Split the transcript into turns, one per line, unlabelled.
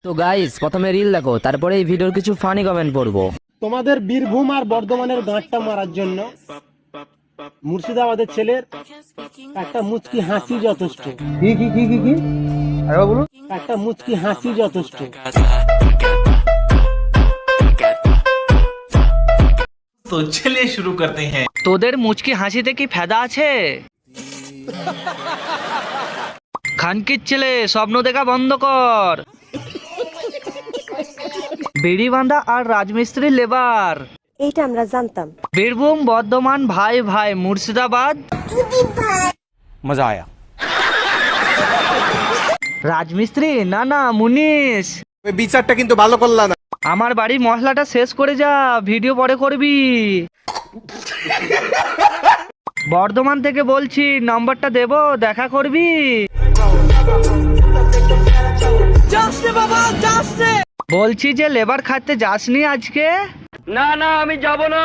তো গাইস প্রথমে রিল দেখো, তারপরে এই ভিডিওর কিছু ফানি কমেন্ট পড়বো।
তোমাদের বীরভূম আর বর্ধমানের গাঁটটা মারার জন্য মুর্শিদাবাদের ছেলের একটা মুচকি হাসি যথেষ্ট।
কি কি কি কি কি আরে বলুন।
একটা মুচকি হাসি যথেষ্ট।
तो चलिए शुरू करते हैं।
তোদের মুচকি হাসিতে কি ফায়দা আছে? খানকির ছেলে স্বপ্ন দেখা বন্ধ কর। বিড়ি বাঁধা আর রাজমিস্ত্রি লেবার।
এইটা আমরা জানতাম।
বীরভূম বর্ধমান ভাই ভাই মুর্শিদাবাদ
মজা আয়া।
রাজমিস্ত্রি না না মুনিশ।
বিচারটা কিন্তু ভালো করলা না।
আমার বাড়ির মশলাটা শেষ করে যা, ভিডিও পরে করবি। বর্ধমান থেকে বলছি, নম্বরটা দেব, দেখা করবি। বলছি যে লেবার খাটতে যাসনি আজকে? না না আমি যাব না।